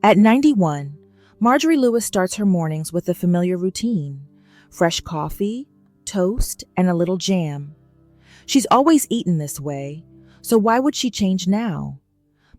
At 91, Marjorie Lewis starts her mornings with a familiar routine: fresh coffee, toast, and a little jam. She's always eaten this way, so why would she change now?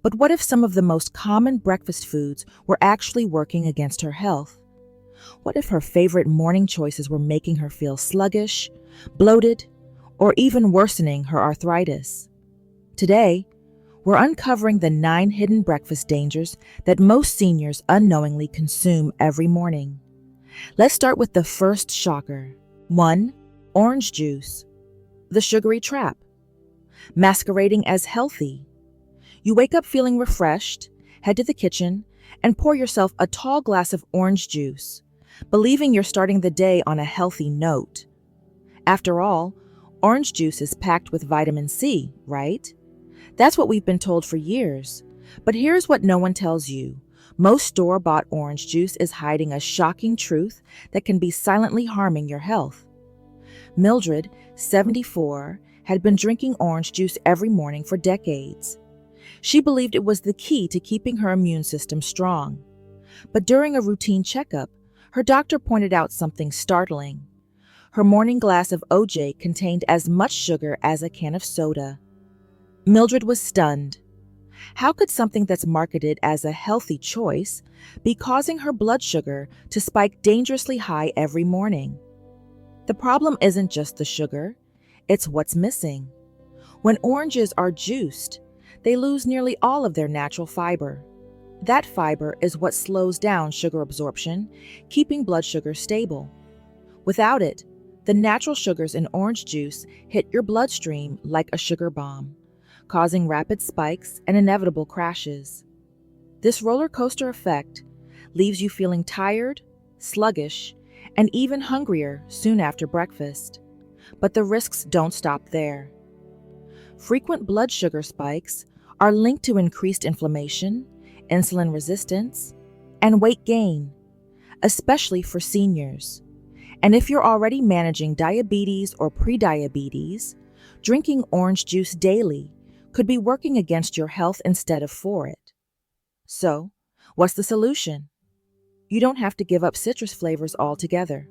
But what if some of the most common breakfast foods were actually working against her health? What if her favorite morning choices were making her feel sluggish, bloated, or even worsening her arthritis? Today, we're uncovering the 9 hidden breakfast dangers that most seniors unknowingly consume every morning. Let's start with the first shocker. 1. Orange juice. The sugary trap. Masquerading as healthy. You wake up feeling refreshed, head to the kitchen, and pour yourself a tall glass of orange juice, believing you're starting the day on a healthy note. After all, orange juice is packed with vitamin C, right? That's what we've been told for years. But here's what no one tells you. Most store-bought orange juice is hiding a shocking truth that can be silently harming your health. Mildred, 74, had been drinking orange juice every morning for decades. She believed it was the key to keeping her immune system strong. But during a routine checkup, her doctor pointed out something startling. Her morning glass of OJ contained as much sugar as a can of soda. Mildred was stunned. How could something that's marketed as a healthy choice be causing her blood sugar to spike dangerously high every morning? The problem isn't just the sugar, it's what's missing. When oranges are juiced, they lose nearly all of their natural fiber. That fiber is what slows down sugar absorption, keeping blood sugar stable. Without it, the natural sugars in orange juice hit your bloodstream like a sugar bomb, causing rapid spikes and inevitable crashes. This roller coaster effect leaves you feeling tired, sluggish, and even hungrier soon after breakfast. But the risks don't stop there. Frequent blood sugar spikes are linked to increased inflammation, insulin resistance, and weight gain, especially for seniors. And if you're already managing diabetes or prediabetes, drinking orange juice daily could be working against your health instead of for it. So, what's the solution? You don't have to give up citrus flavors altogether.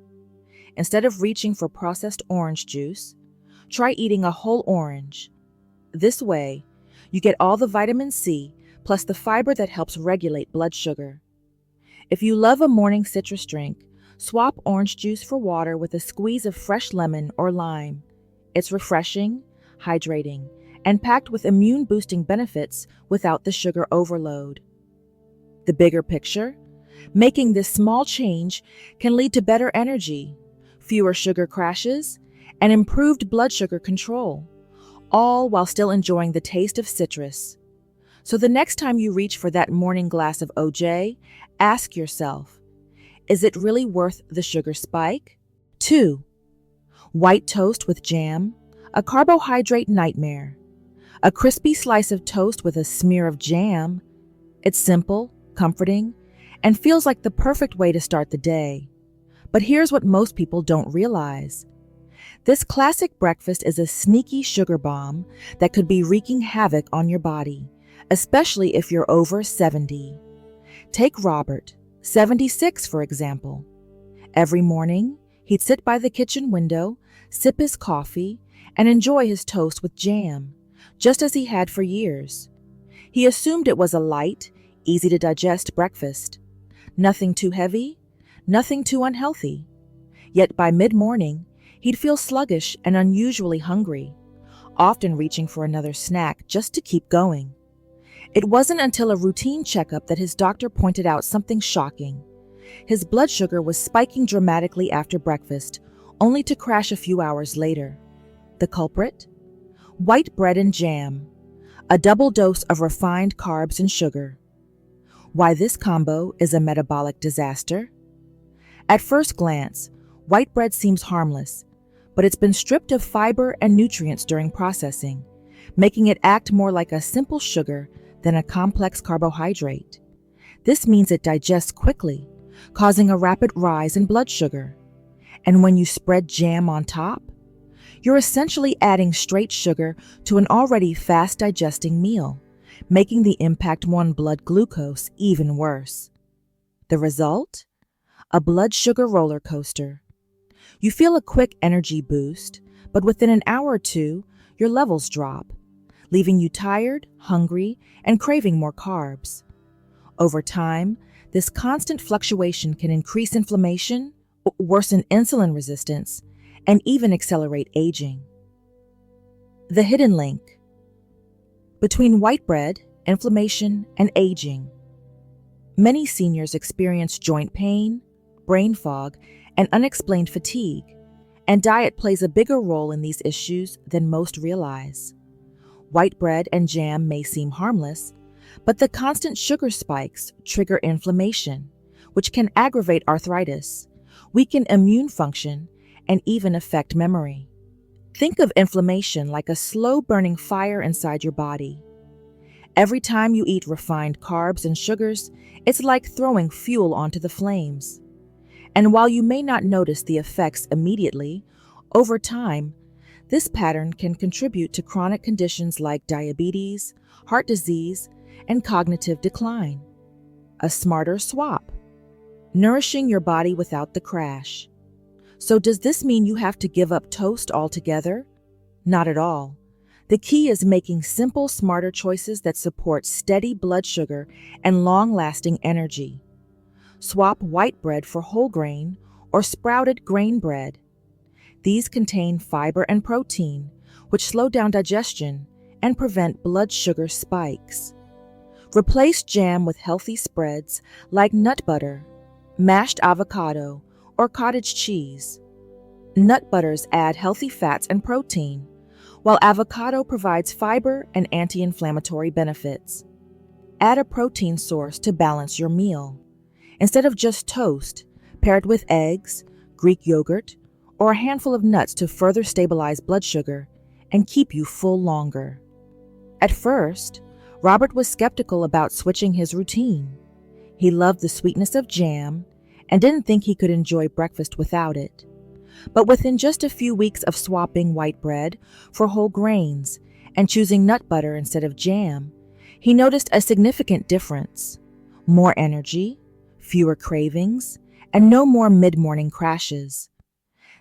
Instead of reaching for processed orange juice, try eating a whole orange. This way, you get all the vitamin C plus the fiber that helps regulate blood sugar. If you love a morning citrus drink, swap orange juice for water with a squeeze of fresh lemon or lime. It's refreshing, hydrating, and packed with immune-boosting benefits without the sugar overload. The bigger picture? Making this small change can lead to better energy, fewer sugar crashes, and improved blood sugar control, all while still enjoying the taste of citrus. So the next time you reach for that morning glass of OJ, ask yourself, is it really worth the sugar spike? 2. White toast with jam, a carbohydrate nightmare. A crispy slice of toast with a smear of jam. It's simple, comforting, and feels like the perfect way to start the day. But here's what most people don't realize. This classic breakfast is a sneaky sugar bomb that could be wreaking havoc on your body, especially if you're over 70. Take Robert, 76, for example. Every morning, he'd sit by the kitchen window, sip his coffee, and enjoy his toast with jam, just as he had for years. He assumed it was a light, easy-to-digest breakfast. Nothing too heavy, nothing too unhealthy. Yet by mid-morning, he'd feel sluggish and unusually hungry, often reaching for another snack just to keep going. It wasn't until a routine checkup that his doctor pointed out something shocking. His blood sugar was spiking dramatically after breakfast, only to crash a few hours later. The culprit? White bread and jam, a double dose of refined carbs and sugar. Why this combo is a metabolic disaster? At first glance, white bread seems harmless, but it's been stripped of fiber and nutrients during processing, making it act more like a simple sugar than a complex carbohydrate. This means it digests quickly, causing a rapid rise in blood sugar. And when you spread jam on top, you're essentially adding straight sugar to an already fast-digesting meal, making the impact on blood glucose even worse. The result? A blood sugar roller coaster. You feel a quick energy boost, but within an hour or two, your levels drop, leaving you tired, hungry, and craving more carbs. Over time, this constant fluctuation can increase inflammation, worsen insulin resistance, and even accelerate aging. The hidden link between white bread, inflammation, and aging. Many seniors experience joint pain, brain fog, and unexplained fatigue, and diet plays a bigger role in these issues than most realize. White bread and jam may seem harmless, but the constant sugar spikes trigger inflammation, which can aggravate arthritis, weaken immune function, and even affect memory. Think of inflammation like a slow-burning fire inside your body. Every time you eat refined carbs and sugars, it's like throwing fuel onto the flames. And while you may not notice the effects immediately, over time, this pattern can contribute to chronic conditions like diabetes, heart disease, and cognitive decline. A smarter swap. Nourishing your body without the crash. So does this mean you have to give up toast altogether? Not at all. The key is making simple, smarter choices that support steady blood sugar and long-lasting energy. Swap white bread for whole grain or sprouted grain bread. These contain fiber and protein, which slow down digestion and prevent blood sugar spikes. Replace jam with healthy spreads like nut butter, mashed avocado, or cottage cheese. Nut butters add healthy fats and protein, while avocado provides fiber and anti-inflammatory benefits. Add a protein source to balance your meal. Instead of just toast, pair it with eggs, Greek yogurt, or a handful of nuts to further stabilize blood sugar and keep you full longer. At first, Robert was skeptical about switching his routine. He loved the sweetness of jam and didn't think he could enjoy breakfast without it. But within just a few weeks of swapping white bread for whole grains and choosing nut butter instead of jam, he noticed a significant difference. More energy, fewer cravings, and no more mid-morning crashes.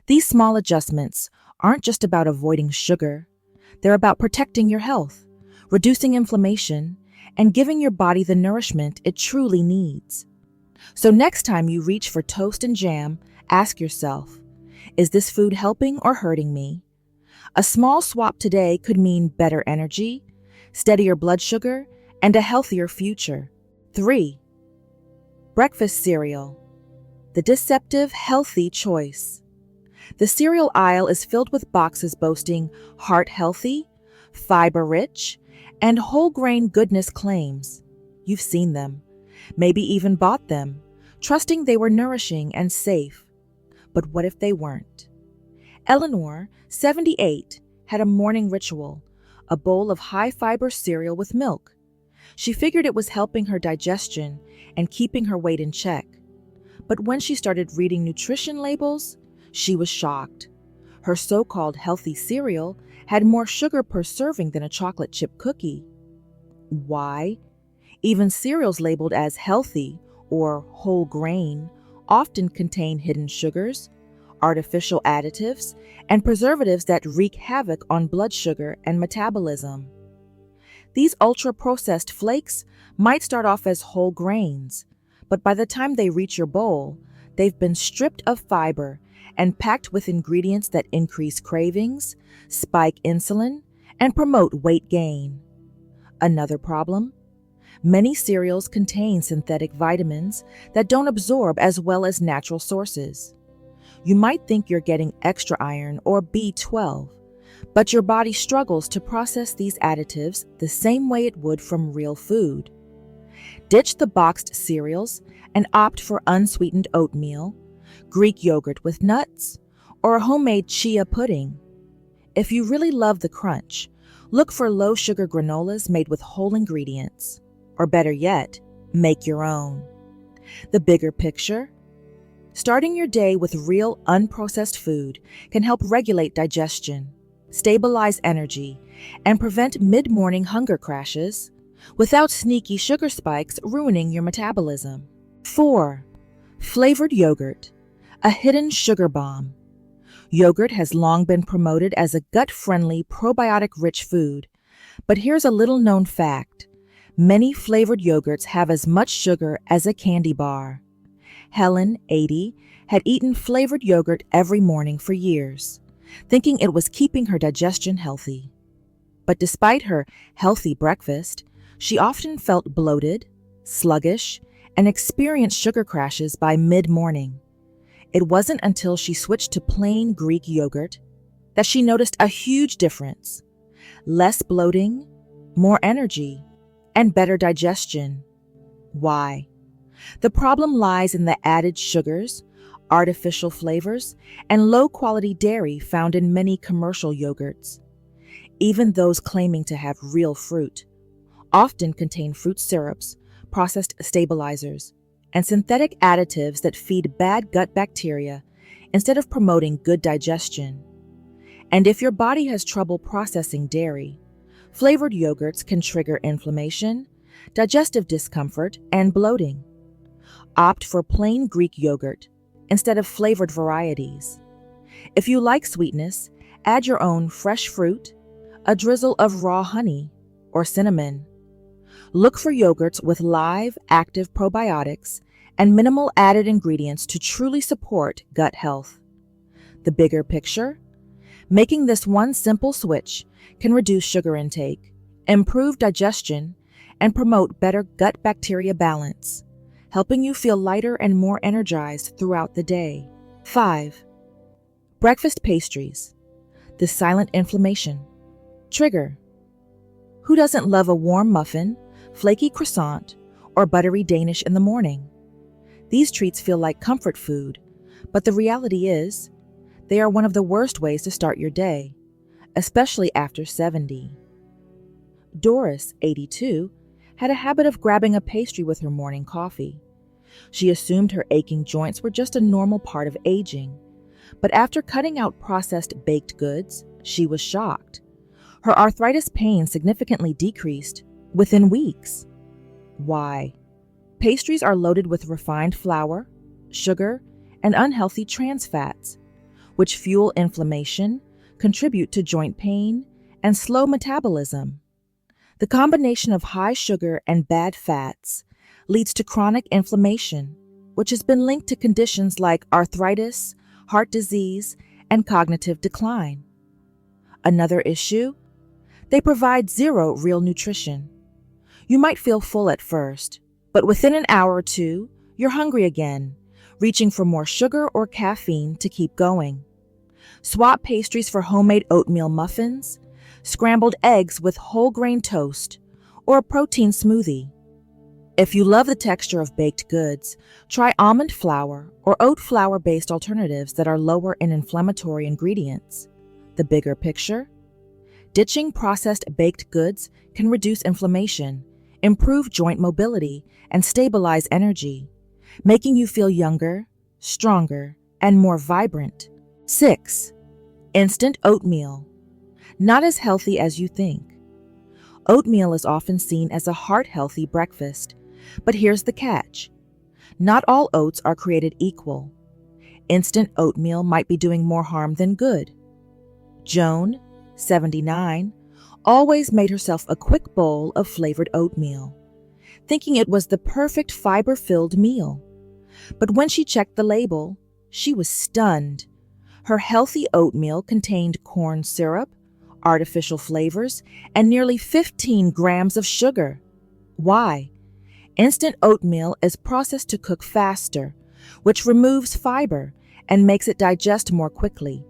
These small adjustments aren't just about avoiding sugar. They're about protecting your health, reducing inflammation, and giving your body the nourishment it truly needs. So next time you reach for toast and jam, ask yourself, is this food helping or hurting me? A small swap today could mean better energy, steadier blood sugar, and a healthier future. 3. Breakfast cereal. The deceptive, healthy choice. The cereal aisle is filled with boxes boasting heart-healthy, fiber-rich, and whole-grain goodness claims. You've seen them, maybe even bought them, trusting they were nourishing and safe. But what if they weren't? Eleanor, 78, had a morning ritual, a bowl of high-fiber cereal with milk. She figured it was helping her digestion and keeping her weight in check. But when she started reading nutrition labels, she was shocked. Her so-called healthy cereal had more sugar per serving than a chocolate chip cookie. Why? Even cereals labeled as healthy or whole grain often contain hidden sugars, artificial additives, and preservatives that wreak havoc on blood sugar and metabolism. These ultra-processed flakes might start off as whole grains, but by the time they reach your bowl, they've been stripped of fiber and packed with ingredients that increase cravings, spike insulin, and promote weight gain. Another problem? Many cereals contain synthetic vitamins that don't absorb as well as natural sources. You might think you're getting extra iron or B12, but your body struggles to process these additives the same way it would from real food. Ditch the boxed cereals and opt for unsweetened oatmeal, Greek yogurt with nuts, or a homemade chia pudding. If you really love the crunch, look for low-sugar granolas made with whole ingredients. Or better yet, make your own. The bigger picture? Starting your day with real, unprocessed food can help regulate digestion, stabilize energy, and prevent mid-morning hunger crashes, without sneaky sugar spikes ruining your metabolism. 4. Flavored yogurt, a hidden sugar bomb. Yogurt has long been promoted as a gut-friendly, probiotic-rich food, but here's a little-known fact. Many flavored yogurts have as much sugar as a candy bar. Helen, 80, had eaten flavored yogurt every morning for years, thinking it was keeping her digestion healthy. But despite her healthy breakfast, she often felt bloated, sluggish, and experienced sugar crashes by mid-morning. It wasn't until she switched to plain Greek yogurt that she noticed a huge difference. Less bloating, more energy, and better digestion. Why? The problem lies in the added sugars, artificial flavors, and low-quality dairy found in many commercial yogurts. Even those claiming to have real fruit often contain fruit syrups, processed stabilizers, and synthetic additives that feed bad gut bacteria instead of promoting good digestion. And if your body has trouble processing dairy, flavored yogurts can trigger inflammation, digestive discomfort, and bloating. Opt for plain Greek yogurt instead of flavored varieties. If you like sweetness, add your own fresh fruit, a drizzle of raw honey, or cinnamon. Look for yogurts with live, active probiotics and minimal added ingredients to truly support gut health. The bigger picture? Making this one simple switch can reduce sugar intake, improve digestion, and promote better gut bacteria balance, helping you feel lighter and more energized throughout the day. 5. Breakfast pastries, the silent inflammation. Trigger. Who doesn't love a warm muffin, flaky croissant, or buttery Danish in the morning? These treats feel like comfort food, but the reality is, they are one of the worst ways to start your day, especially after 70. Doris, 82, had a habit of grabbing a pastry with her morning coffee. She assumed her aching joints were just a normal part of aging, but after cutting out processed baked goods, she was shocked. Her arthritis pain significantly decreased within weeks. Why? Pastries are loaded with refined flour, sugar, and unhealthy trans fats, which fuel inflammation, contribute to joint pain, and slow metabolism. The combination of high sugar and bad fats leads to chronic inflammation, which has been linked to conditions like arthritis, heart disease, and cognitive decline. Another issue? They provide zero real nutrition. You might feel full at first, but within an hour or two, you're hungry again, reaching for more sugar or caffeine to keep going. Swap pastries for homemade oatmeal muffins, scrambled eggs with whole grain toast, or a protein smoothie. If you love the texture of baked goods, try almond flour or oat flour-based alternatives that are lower in inflammatory ingredients. The bigger picture? Ditching processed baked goods can reduce inflammation, improve joint mobility, and stabilize energy, making you feel younger, stronger, and more vibrant. 6. Instant oatmeal. Not as healthy as you think. Oatmeal is often seen as a heart-healthy breakfast, but here's the catch. Not all oats are created equal. Instant oatmeal might be doing more harm than good. Joan, 79, always made herself a quick bowl of flavored oatmeal, thinking it was the perfect fiber-filled meal. But when she checked the label, she was stunned. Her healthy oatmeal contained corn syrup, artificial flavors, and nearly 15 grams of sugar. Why? Instant oatmeal is processed to cook faster, which removes fiber and makes it digest more quickly,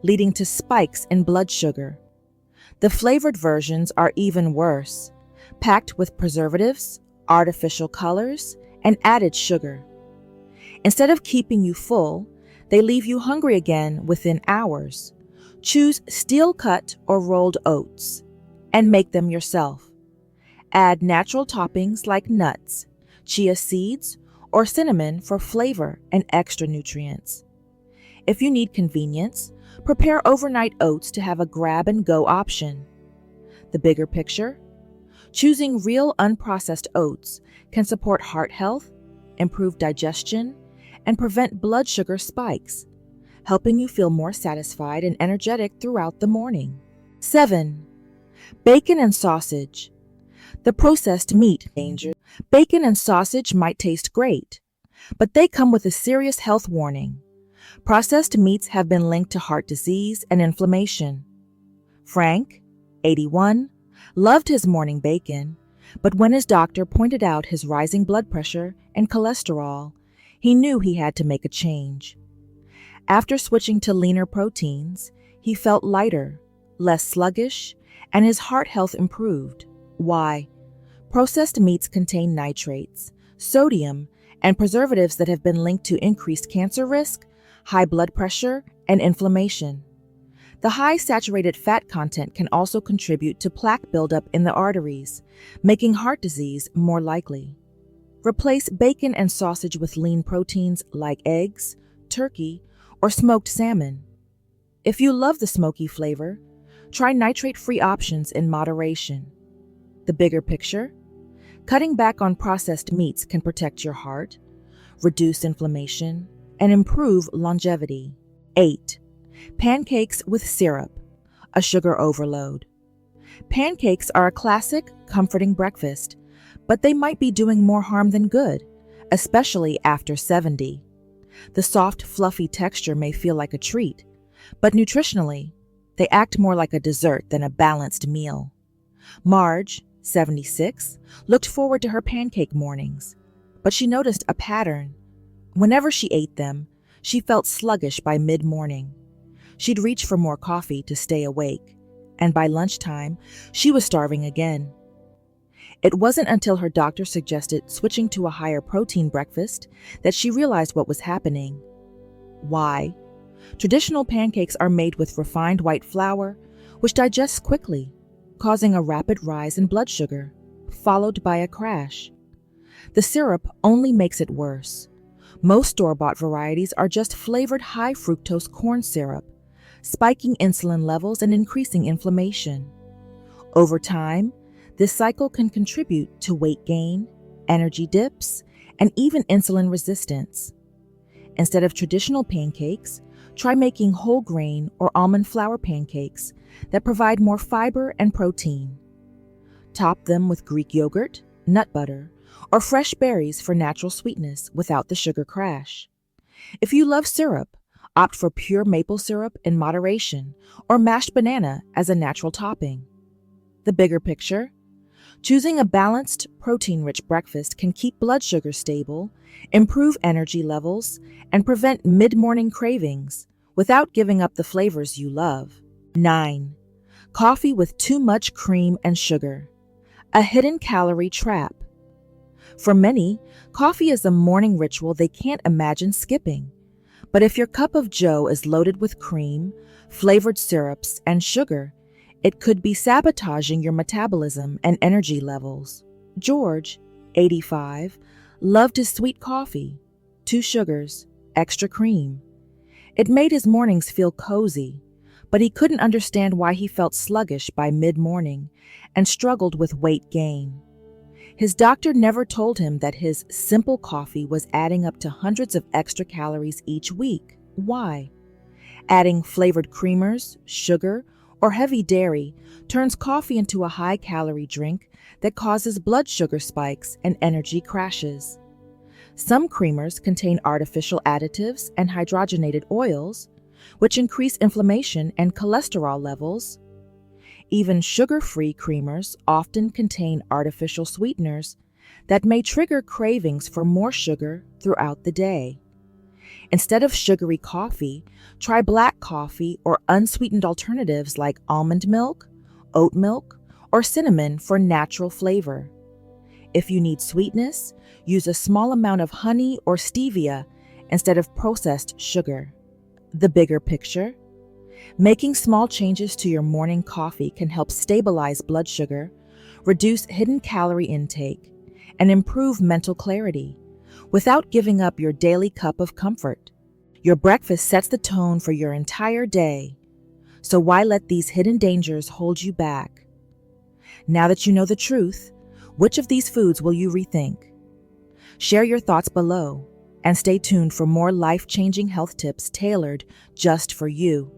leading to spikes in blood sugar. The flavored versions are even worse, packed with preservatives, artificial colors, and added sugar. Instead of keeping you full, they leave you hungry again within hours. Choose steel-cut or rolled oats and make them yourself. Add natural toppings like nuts, chia seeds, or cinnamon for flavor and extra nutrients. If you need convenience, prepare overnight oats to have a grab-and-go option. The bigger picture? Choosing real unprocessed oats can support heart health, improve digestion, and prevent blood sugar spikes, helping you feel more satisfied and energetic throughout the morning. 7. Bacon and sausage. The processed meat danger. Bacon and sausage might taste great, but they come with a serious health warning. Processed meats have been linked to heart disease and inflammation. Frank, 81, loved his morning bacon, but when his doctor pointed out his rising blood pressure and cholesterol, he knew he had to make a change. After switching to leaner proteins, he felt lighter, less sluggish, and his heart health improved. Why? Processed meats contain nitrates, sodium, and preservatives that have been linked to increased cancer risk, high blood pressure, and inflammation. The high saturated fat content can also contribute to plaque buildup in the arteries, making heart disease more likely. Replace bacon and sausage with lean proteins like eggs, turkey, or smoked salmon. If you love the smoky flavor, try nitrate-free options in moderation. The bigger picture? Cutting back on processed meats can protect your heart, reduce inflammation, and improve longevity. 8. Pancakes with syrup, a sugar overload. Pancakes are a classic, comforting breakfast, but they might be doing more harm than good, especially after 70. The soft, fluffy texture may feel like a treat, but nutritionally, they act more like a dessert than a balanced meal. Marge, 76, looked forward to her pancake mornings, but she noticed a pattern. Whenever she ate them, she felt sluggish by mid-morning. She'd reach for more coffee to stay awake, and by lunchtime, she was starving again. It wasn't until her doctor suggested switching to a higher protein breakfast that she realized what was happening. Why? Traditional pancakes are made with refined white flour, which digests quickly, causing a rapid rise in blood sugar, followed by a crash. The syrup only makes it worse. Most store-bought varieties are just flavored high-fructose corn syrup, spiking insulin levels and increasing inflammation. Over time, this cycle can contribute to weight gain, energy dips, and even insulin resistance. Instead of traditional pancakes, try making whole grain or almond flour pancakes that provide more fiber and protein. Top them with Greek yogurt, nut butter, or fresh berries for natural sweetness without the sugar crash. If you love syrup, opt for pure maple syrup in moderation or mashed banana as a natural topping. The bigger picture? Choosing a balanced, protein-rich breakfast can keep blood sugar stable, improve energy levels, and prevent mid-morning cravings without giving up the flavors you love. 9. Coffee with too much cream and sugar, a hidden calorie trap. For many, coffee is a morning ritual they can't imagine skipping. But if your cup of joe is loaded with cream, flavored syrups, and sugar, it could be sabotaging your metabolism and energy levels. George, 85, loved his sweet coffee, 2 sugars, extra cream. It made his mornings feel cozy, but he couldn't understand why he felt sluggish by mid-morning and struggled with weight gain. His doctor never told him that his simple coffee was adding up to hundreds of extra calories each week. Why? Adding flavored creamers, sugar, or heavy dairy turns coffee into a high-calorie drink that causes blood sugar spikes and energy crashes. Some creamers contain artificial additives and hydrogenated oils, which increase inflammation and cholesterol levels. Even sugar-free creamers often contain artificial sweeteners that may trigger cravings for more sugar throughout the day. Instead of sugary coffee, try black coffee or unsweetened alternatives like almond milk, oat milk, or cinnamon for natural flavor. If you need sweetness, use a small amount of honey or stevia instead of processed sugar. The bigger picture? Making small changes to your morning coffee can help stabilize blood sugar, reduce hidden calorie intake, and improve mental clarity without giving up your daily cup of comfort. Your breakfast sets the tone for your entire day, so why let these hidden dangers hold you back? Now that you know the truth, Which of these foods will you rethink? Share your thoughts below and stay tuned for more life-changing health tips tailored just for you.